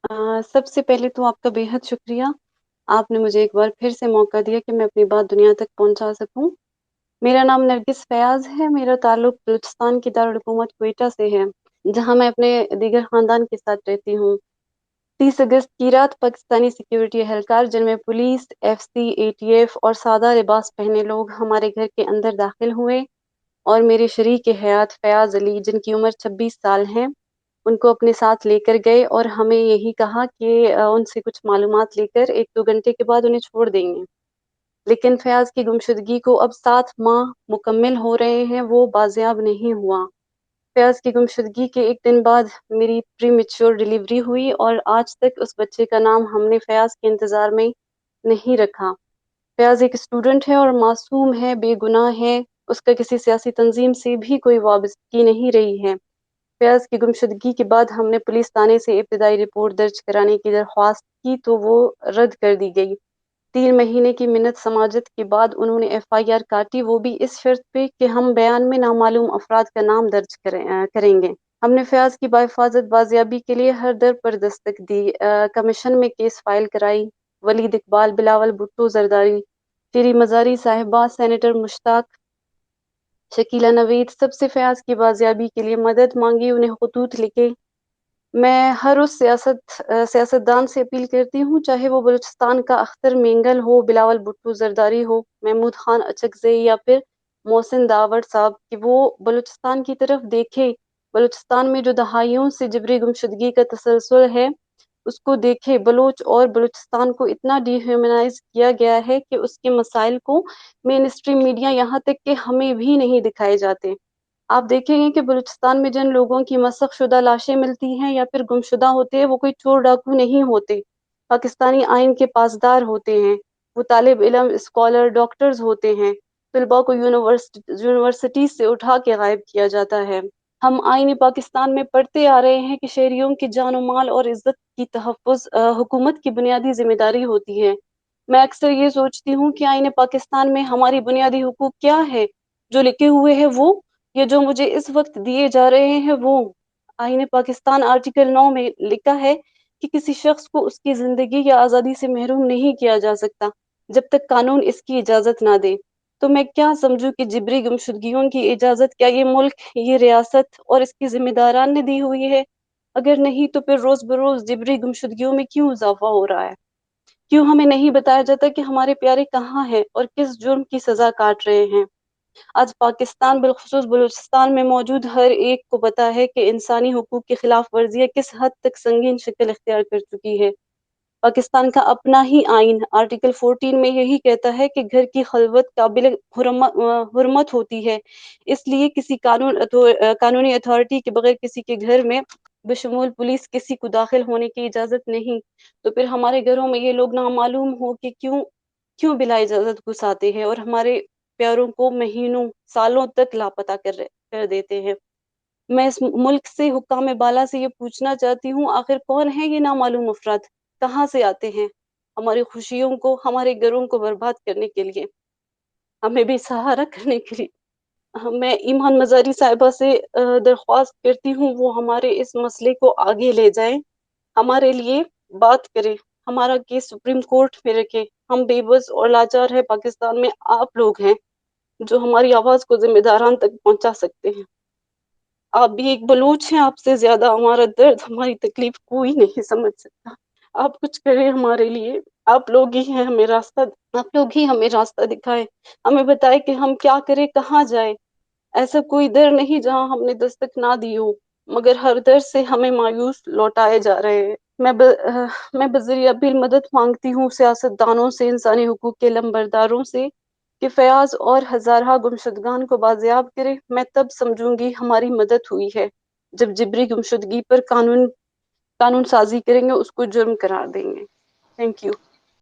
सबसे पहले तो आपका बेहद शुक्रिया। आपने मुझे एक बार फिर से मौका दिया कि मैं अपनी बात दुनिया तक पहुंचा सकूं। मेरा नाम नरगिस फयाज है। मेरा ताल्लुक बलूचिस्तान की दारुल हुकूमत क्वेटा से है, जहां मैं अपने दीगर खानदान के साथ रहती हूँ। 30 अगस्त की रात पाकिस्तानी सिक्योरिटी एहलकार, जिनमें पुलिस, एफसी, एटीएफ और सादा लिबास पहने लोग हमारे घर के अंदर दाखिल हुए और मेरे शरीक हयात फयाज अली, जिनकी उम्र 26 साल है, उनको अपने साथ लेकर गए और हमें यही कहा कि उनसे कुछ मालूमात लेकर 1-2 घंटे के बाद उन्हें छोड़ देंगे। लेकिन फयाज की गुमशुदगी को अब 7 माह मुकम्मल हो रहे हैं, वो बाजियाब नहीं हुआ। फयाज की गुमशुदगी के एक दिन बाद मेरी प्री मेच्योर डिलीवरी हुई और आज तक उस बच्चे का नाम हमने फयाज के इंतजार में नहीं रखा। फयाज एक स्टूडेंट है और मासूम है, बेगुनाह है। उसका किसी सियासी तंजीम से भी कोई वाबस्तगी नहीं रही है। फयाज की गुमशुदगी के बाद हमने पुलिस थाने से इब्तिदाई रिपोर्ट दर्ज कराने की दरख्वास्त की तो वो रद्द कर दी गई। 3 महीने की मिन्नत समाजत के बाद उन्होंने एफआईआर काटी, वो भी इस शर्त पे कि हम बयान में नामालूम अफराद का नाम दर्ज करेंगे। हमने फयाज की बाहिफाजत बाजियाबी के लिए हर दर पर दस्तक दी, कमीशन में केस फाइल कराई। वलीद इकबाल, बिलावल भुट्टो जरदारी, फिरी मजारी साहिबा, सेनेटर मुश्ताक, शकीला नवीद, सबसे फयाज की बाजियाबी के लिए मदद मांगी, उन्हें खतूत लिखे। मैं हर उस सियासतदान से अपील करती हूँ, चाहे वो बलूचिस्तान का अख्तर मेंगल हो, बिलावल भुट्टो जरदारी हो, महमूद खान अचकजई या फिर मोहसिन दावड़ साहब, कि वो बलूचिस्तान की तरफ देखे। बलूचिस्तान में जो दहाइयों से जबरी गुमशुदगी का तसलसल है, उसको देखे। बलूच और बलूचिस्तान को इतना डिह्यूमनाइज किया गया है कि उसके मसाइल को मेन स्ट्रीम मीडिया, यहाँ तक कि हमें भी नहीं दिखाए जाते। आप देखेंगे कि बलूचिस्तान में जिन लोगों की मसख शुदा लाशें मिलती हैं या फिर गुमशुदा होते हैं, वो कोई चोर डाकू नहीं होते, पाकिस्तानी आइन के पासदार होते हैं। वो तालिब इल्म, स्कॉलर, डॉक्टर्स होते हैं। तलबा को यूनिवर्सिटी से उठा के गायब किया जाता है। हम आईन पाकिस्तान में पढ़ते आ रहे हैं कि शहरियों की जान और माल और इज्जत की तहफ़्फ़ुज़ हुकूमत की बुनियादी जिम्मेदारी होती है। मैं अक्सर ये सोचती हूँ कि आईन पाकिस्तान में हमारी बुनियादी हुकूक क्या है, जो लिखे हुए हैं वो, ये जो मुझे इस वक्त दिए जा रहे हैं वो। आईन पाकिस्तान आर्टिकल 9 में लिखा है कि किसी शख्स को उसकी जिंदगी या आज़ादी से महरूम नहीं किया जा सकता जब तक कानून इसकी इजाज़त ना दे। तो मैं क्या समझूं कि जिबरी गुमशुदगियों की इजाज़त क्या ये मुल्क, ये रियासत और इसकी जिम्मेदारान ने दी हुई है? अगर नहीं तो फिर रोज़ बरोज़ जिबरी गुमशुदगियों में क्यों इजाफा हो रहा है? क्यों हमें नहीं बताया जाता कि हमारे प्यारे कहाँ हैं और किस जुर्म की सजा काट रहे हैं? आज पाकिस्तान, बिलखुसूस बलूचिस्तान में मौजूद हर एक को पता है कि इंसानी हुकूक की खिलाफ वर्जियाँ किस हद तक संगीन शक्ल इख्तियार कर चुकी है। पाकिस्तान का अपना ही आइन आर्टिकल 14 में यही कहता है कि घर की खलवत काबिल हुर्मत होती है, इसलिए किसी कानूनी अथॉरिटी के बगैर किसी के घर में बशमूल पुलिस किसी को दाखिल होने की इजाजत नहीं। तो फिर हमारे घरों में ये लोग नामालूम हो कि क्यों क्यों बिला इजाजत घुस आते हैं और हमारे प्यारों को महीनों सालों तक लापता कर देते हैं। मैं इस मुल्क से, हुक्काम बाला से ये पूछना चाहती हूँ, आखिर कौन है ये नामालूम अफराद? कहाँ से आते हैं हमारी खुशियों को, हमारे घरों को बर्बाद करने के लिए, हमें बेसहारा करने के लिए? मैं ईमान मजारी साहिबा से दरख्वास्त करती हूँ, वो हमारे इस मसले को आगे ले जाएं, हमारे लिए बात करें, हमारा केस सुप्रीम कोर्ट में रखें। हम बेबस और लाचार है, पाकिस्तान में आप लोग हैं जो हमारी आवाज को जिम्मेदारान तक पहुंचा सकते हैं। आप भी एक बलूच हैं, आपसे ज्यादा हमारा दर्द, हमारी तकलीफ कोई नहीं समझ सकता। आप कुछ करें हमारे लिए। आप लोग ही हैं हमें रास्ता, आप लोग ही हमें रास्ता दिखाएं, हमें बताएं कि हम क्या करें, कहाँ जाएं। ऐसा कोई दर नहीं जहां हमने दस्तक ना दी हो, मगर हर दर से हमें मायूस लौटाए जा रहे हैं। मैं बजरिया बिल मदद मांगती हूँ सियासतदानों से, इंसानी हुकूक के लंबरदारों से, कि फयाज और हजारा गुमशुदगान को बाजियाब करे। मैं तब समझूंगी हमारी मदद हुई है जब जिबरी गुमशुदगी पर कानून साजी करेंगे, उसको जुर्म करार देंगे। Thank you.